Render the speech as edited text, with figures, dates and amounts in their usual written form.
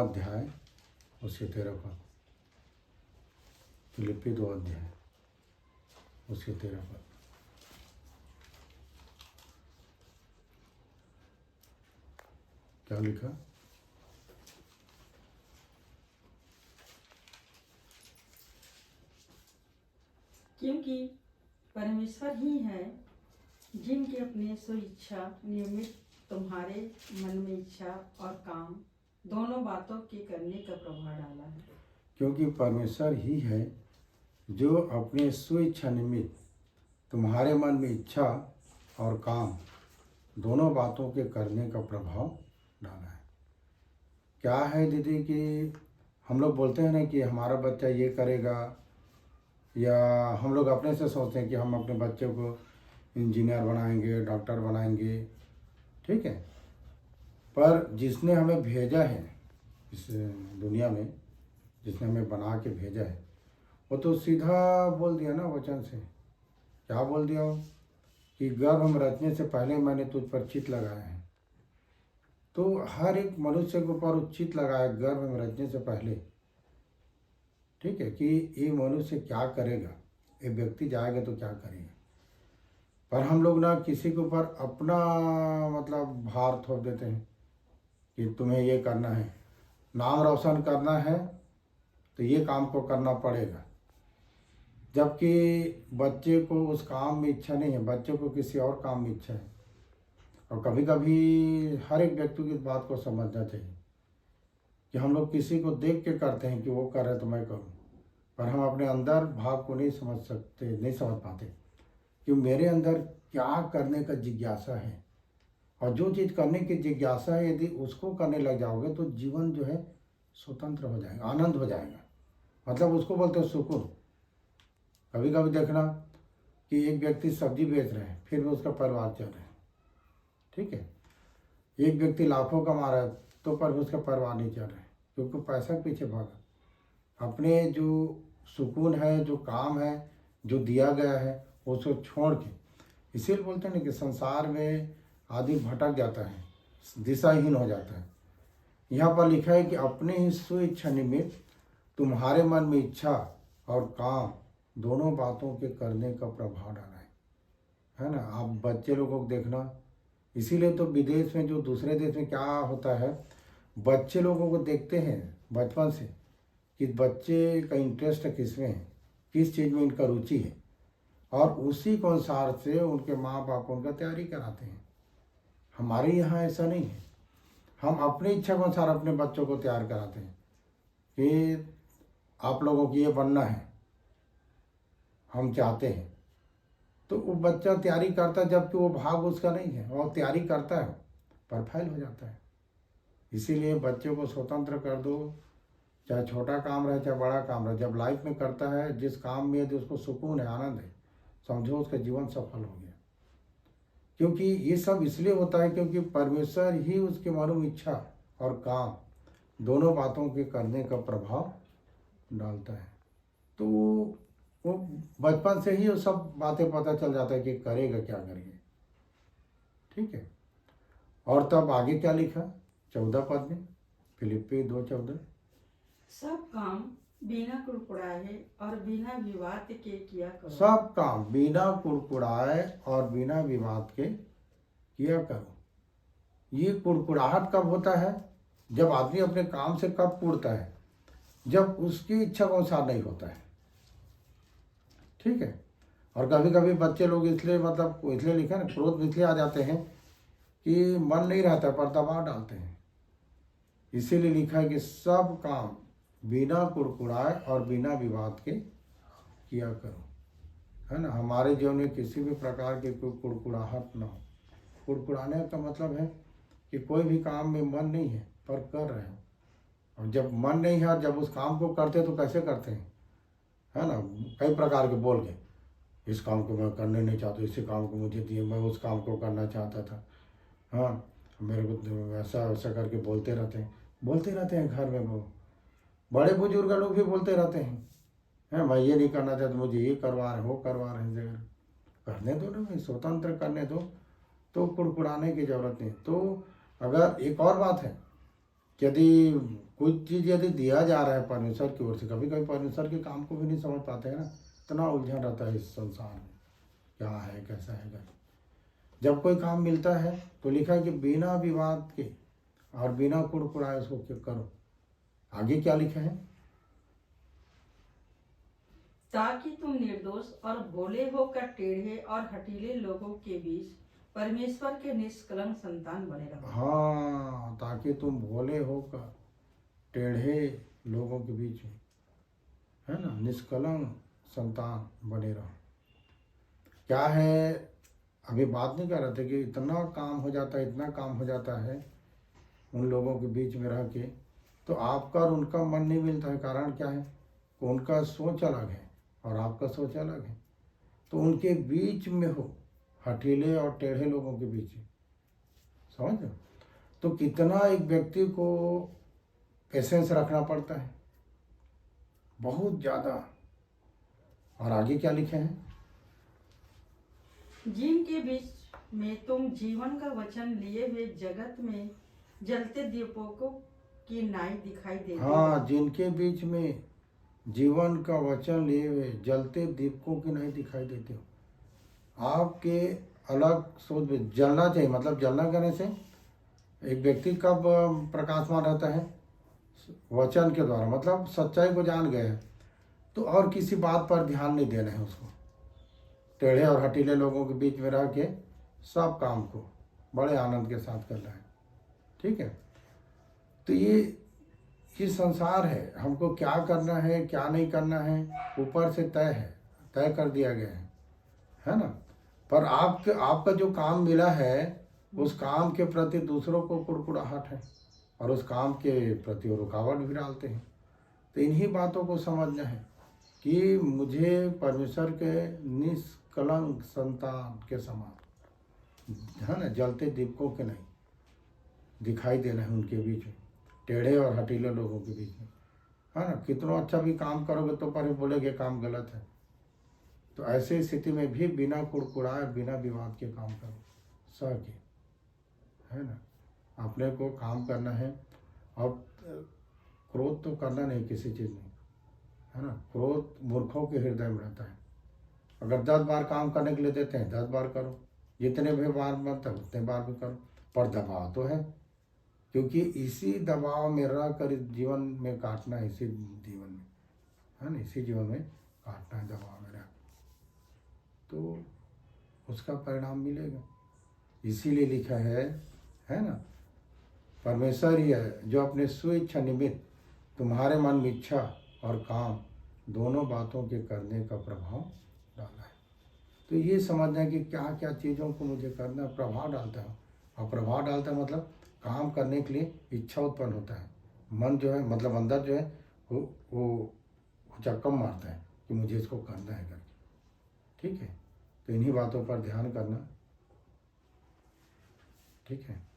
अध्याय उसके 13 पद। फिलिप्पी 2 अध्याय उसके 13 पद। क्या लिखा? क्योंकि परमेश्वर ही है जिनके अपने स्वेच्छा नियमित तुम्हारे मन में इच्छा और काम दोनों बातों के करने का प्रभाव डाला है। क्योंकि परमेश्वर ही है जो अपने स्वेच्छा निमित्त तुम्हारे मन में इच्छा और काम दोनों बातों के करने का प्रभाव डाला है। क्या है दीदी कि हम लोग बोलते हैं ना कि हमारा बच्चा ये करेगा, या हम लोग अपने से सोचते हैं कि हम अपने बच्चे को इंजीनियर बनाएंगे, डॉक्टर बनाएंगे, ठीक है। पर जिसने हमें भेजा है इस दुनिया में, जिसने हमें बना के भेजा है, वो तो सीधा बोल दिया ना वचन से। क्या बोल दिया हो कि गर्भ में रचने से पहले मैंने तुझ पर चित्त लगाया है। तो हर एक मनुष्य के ऊपर चित्त लगाया गर्भ में रचने से पहले, ठीक है, कि ये मनुष्य क्या करेगा, ये व्यक्ति जाएगा तो क्या करेगा। पर हम लोग ना किसी के ऊपर अपना मतलब भार थोप देते हैं कि तुम्हें ये करना है, नाम रोशन करना है तो ये काम को करना पड़ेगा, जबकि बच्चे को उस काम में इच्छा नहीं है, बच्चे को किसी और काम में इच्छा है। और कभी कभी हर एक व्यक्ति की इस बात को समझना चाहिए कि हम लोग किसी को देख के करते हैं कि वो कर रहे तो मैं करूं, पर हम अपने अंदर भाव को नहीं समझ सकते, नहीं समझ पाते कि मेरे अंदर क्या करने का जिज्ञासा है। और जो चीज़ करने की जिज्ञासा है, यदि उसको करने लग जाओगे तो जीवन जो है स्वतंत्र हो जाएगा, आनंद हो जाएगा। मतलब उसको बोलते हैं सुकून। कभी कभी देखना कि एक व्यक्ति सब्जी बेच रहे हैं, फिर भी उसका परिवार चल रहा है, ठीक है। एक व्यक्ति लाखों कमा रहा है तो पर भी उसका परिवार नहीं चल रहा है, क्योंकि पैसा के पीछे भागा। अपने जो सुकून है, जो काम है, जो दिया गया है, उसको छोड़ के, इसीलिए बोलते हैं ना कि संसार में आदमी भटक जाता है, दिशाहीन हो जाता है। यहाँ पर लिखा है कि अपने ही स्वेच्छा निमित्त तुम्हारे मन में इच्छा और काम दोनों बातों के करने का प्रभाव डाला है ना। आप बच्चे लोगों को देखना, इसीलिए तो विदेश में, जो दूसरे देश में क्या होता है, बच्चे लोगों को देखते हैं बचपन से कि बच्चे का इंटरेस्ट किस में है, किस चीज़ में इनका रुचि है, और उसी के अनुसार से उनके माँ बाप उनका तैयारी कराते हैं। हमारे यहाँ ऐसा नहीं है। हम अपनी इच्छा के अनुसार अपने बच्चों को तैयार कराते हैं कि आप लोगों को ये बनना है, हम चाहते हैं। तो वो बच्चा तैयारी करता है, जबकि वो भाग उसका नहीं है, और तैयारी करता है पर फेल हो जाता है। इसीलिए बच्चों को स्वतंत्र कर दो, चाहे छोटा काम रहे चाहे बड़ा काम रहे। जब लाइफ में करता है, जिस काम में यदि उसको सुकून है, आनंद है, समझो उसका जीवन सफल हो गया। क्योंकि ये सब इसलिए होता है क्योंकि परमेश्वर ही उसके मन में इच्छा और काम दोनों बातों के करने का प्रभाव डालता है। तो वो बचपन से ही वो सब बातें पता चल जाता है कि करेगा क्या करेगा, ठीक है। और तब आगे क्या लिखा 14 पद में, फिलिप्पी 2:14। सब काम बिना कुड़कुड़ाए और बिना विवाद के किया करो। सब काम बिना कुड़कुड़ाए और बिना विवाद के किया करो। ये कुड़कुड़ाहट कब होता है? जब आदमी अपने काम से कब कुड़ता है? जब उसकी इच्छा के अनुसार नहीं होता है, ठीक है। और कभी कभी बच्चे लोग इसलिए इसलिए लिखा ना, क्रोध इसलिए आ जाते हैं कि मन नहीं रहता, पर दबाव डालते हैं। इसीलिए लिखा है कि सब काम बिना कुड़कुड़ाए और बिना विवाद के किया करो, है ना। हमारे जीवन में किसी भी प्रकार की कोई कुड़कुड़ाहट ना हो। कुड़कुड़ाने का मतलब है कि कोई भी काम में मन नहीं है पर कर रहे हो। और जब मन नहीं है और जब उस काम को करते तो कैसे करते हैं, है ना, कई प्रकार के बोल के, इस काम को मैं करने नहीं चाहता, इसी काम को मुझे दिए, मैं उस काम को करना चाहता था, हाँ, मेरे को ऐसा वैसा करके बोलते रहते हैं घर में। वो बड़े बुजुर्ग लोग भी बोलते रहते हैं, मैं ये नहीं करना चाहता, मुझे ये करवा रहे, वो करवा रहे हैं। करने दो ना भाई, स्वतंत्र करने दो, तो कुड़कुड़ाने की जरूरत नहीं। तो अगर एक और बात है, यदि कुछ चीज़ यदि दिया जा रहा है परमेश्वर की ओर से, कभी कभी परमेश्वर के काम को भी नहीं समझ पाते हैं ना, इतना उलझन रहता है इस संसार में, क्या है कैसा है क्या। जब कोई काम मिलता है तो लिखा है कि बिना विवाद के और बिना कुड़कुड़ाए उसको करो। आगे क्या लिखा है? ताकि तुम निर्दोष और भोले होकर टेढ़े और हठीले लोगों के बीच परमेश्वर के निष्कलंक संतान बने रहो। हाँ, ताकि तुम भोले होकर टेढ़े लोगों के बीच में, है ना, निष्कलंक संतान बने रहो। क्या है, अभी बात नहीं कर रहे थे कि इतना काम हो जाता है, इतना काम हो जाता है उन लोगों के बीच में रह के, तो आपका और उनका मन नहीं मिलता है। कारण क्या है? उनका सोच अलग है और आपका सोच अलग है, तो उनके बीच में हो, हठीले और टेढ़े लोगों के बीच में, समझ लो। तो कितना एक व्यक्ति को पेशेंस रखना पड़ता है, बहुत ज़्यादा। और आगे क्या लिखे हैं? जिनके बीच में तुम जीवन का वचन लिए हुए जगत में जलते दीपकों की नाई दिखाई देते हो। हाँ, जिनके बीच में जीवन का वचन लिए हुए जलते दीपकों की नहीं दिखाई देते हो। आपके अलग सोच में जलना चाहिए। मतलब जलना करने से एक व्यक्ति कब प्रकाशमान रहता है? वचन के द्वारा, मतलब सच्चाई को जान गए हैं तो और किसी बात पर ध्यान नहीं देना है उसको। टेढ़े और हटीले लोगों के बीच में रह के सब काम को बड़े आनंद के साथ करना है। ठीक है, तो ये संसार है, हमको क्या करना है क्या नहीं करना है ऊपर से तय है, तय कर दिया गया है ना। पर आपका जो काम मिला है उस काम के प्रति दूसरों को कुड़कुड़ाहट है और उस काम के प्रति वो रुकावट भी डालते हैं। तो इन्हीं बातों को समझना है कि मुझे परमेश्वर के निष्कलंक संतान के समान, है ना, जलते दीपकों के नहीं दिखाई देना है उनके बीच में, टेढ़े और हटीले लोगों के बीच में, है ना। कितना अच्छा भी काम करोगे तो पर बोलेगे काम गलत है। तो ऐसे स्थिति में भी बिना कुड़कुड़ाए बिना विवाद के काम करो, सह के, है ना। अपने को काम करना है और क्रोध तो करना नहीं किसी चीज़ में, है ना। क्रोध मूर्खों के हृदय में रहता है। अगर 10 बार काम करने के लिए देते हैं 10 बार करो, जितने भी बार बनता है उतने बार भी करो, पर दबाव तो है, क्योंकि इसी दबाव में रह कर जीवन में काटना है, इसी जीवन में, है ना, इसी जीवन में काटना है दबाव में रह, तो उसका परिणाम मिलेगा। इसीलिए लिखा है ना, परमेश्वर ही है जो अपने स्वेच्छा निमित्त तुम्हारे मन में इच्छा और काम दोनों बातों के करने का प्रभाव डाला है। तो ये समझना है कि क्या क्या चीज़ों को मुझे करना, प्रभाव डालता है। और प्रभाव डालता है मतलब काम करने के लिए इच्छा उत्पन्न होता है, मन जो है मतलब अंदर जो है वो चक्कम मारता है कि मुझे इसको करना है करके। ठीक है, तो इन्हीं बातों पर ध्यान करना। ठीक है।